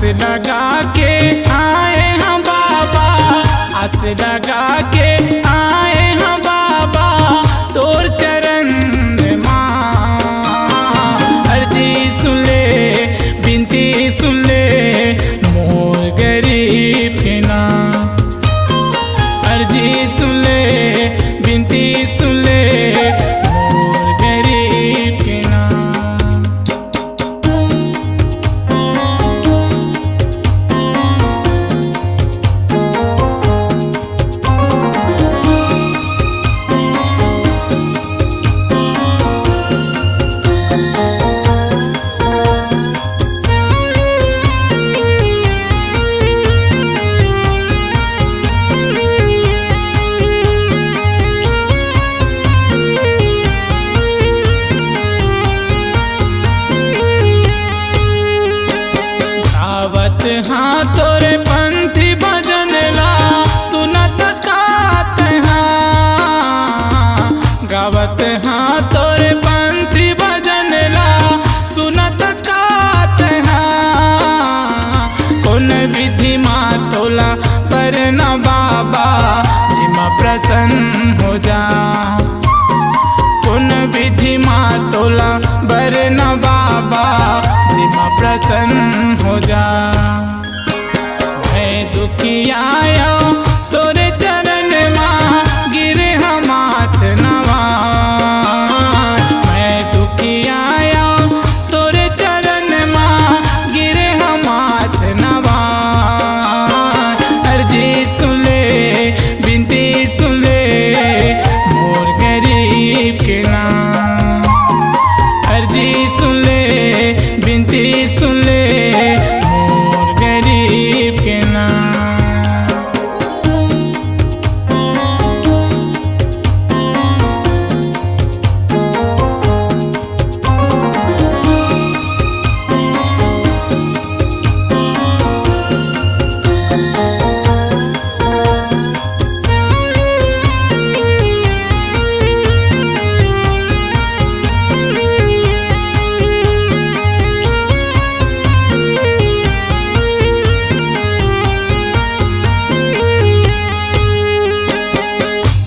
आस लगा के आए हम बाबा, आस लगा के आए हम बाबा तोर चरण माँ। अर्जी सुन ले, बिनती सुन ले मोर गरीब के ना। अर्जी सुन ले, बिनती सुन ले मोर गरीब के ना। गावत हाँ तोरे पंथी भजन ला सुनत गात हाँ। गावत हाँ तोरे पंथी भजन ला सुनत गात हाँ। कौन विधि माँ तोला पर न बाबा जिमा प्रसन्न हो जा। कौन विधि माँ तोला बर न बाबा जिमा प्रसन्न हो जा। मैं दुखी आया तोरे चरण माँ गिरे हम हाथ नवा। मैं दुखी आया तोरे चरण माँ गिरे हम हाथ नवा। अर्जी सुन ले, बिनती सुन ले मोर गरीब के ना। अर्जी सुन ले, बिनती सुन ले मोर गरीब के ना।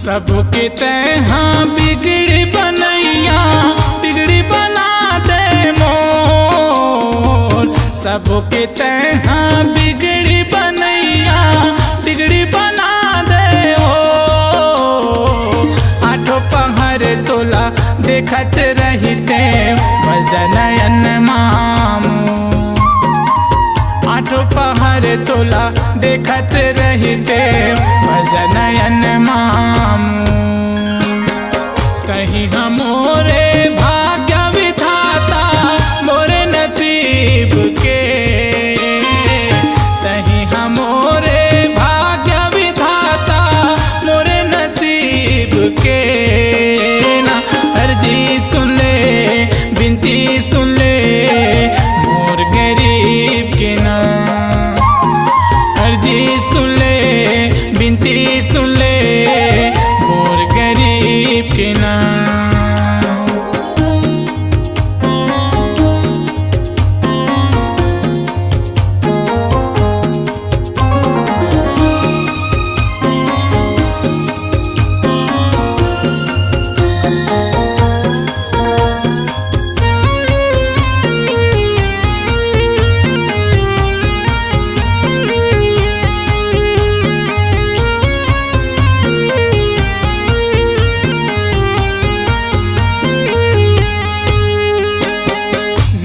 सबके तैहा बिगड़ी बनैया, बिगड़ी बना दे मोर। सबके तैहा बिगड़ी बनैया, बिगड़ी बना दे ओ। आठों पहर तोला देखत रहते भजनयन मामू। आठों पहर तोला देखत रहते भजनयन मामू। कहीं हम मोरे भाग्य विधाता मोरे नसीब के। कहीं हम मोरे भाग्य विधाता मोरे नसीब के ना। अर्जी सुन ले, बिनती सुन ले मोर गरीब के ना। अर्जी सुन ले, बिनती सुन ले मोर गरीब के ना।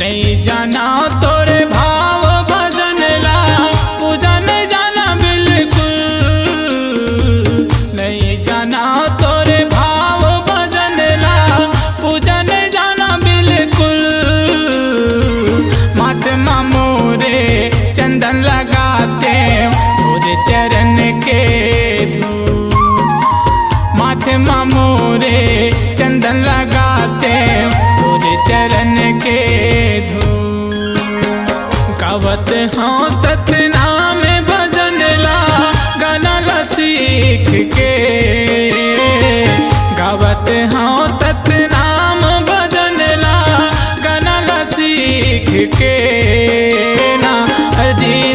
नहीं जाना तोरे भाव भजन ला पूजन जाना बिल्कुल। नहीं जाना तोरे भाव भजन ला पूजन जाना बिल्कुल। महात्मा मोरे चंदन लगाते मोरे चरण के धूल। महात्मा मोरे चंदन लगाते मोरे चरण के धूल। गावत हाँ सतनाम भजन ला गाना ला सीख के। गावत हाँ सतनाम भजन ला गाना ला सीख के ना। अर्जी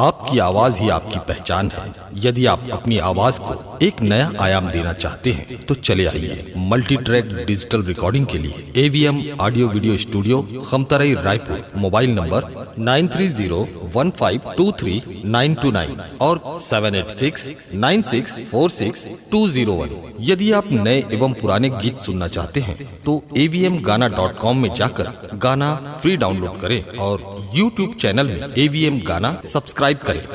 आपकी आवाज ही आपकी पहचान है। यदि आप अपनी आवाज को एक नया आयाम देना चाहते हैं तो चले आइए मल्टी ट्रैक डिजिटल रिकॉर्डिंग के लिए AVM audio video studio, Khamtarai, Raipur. Mobile number 9301523929 और 7869646201। यदि आप नए एवं पुराने गीत सुनना चाहते हैं तो avmgana.com में जाकर गाना फ्री डाउनलोड करें और YouTube चैनल में AVM गाना सब्सक्राइब करें।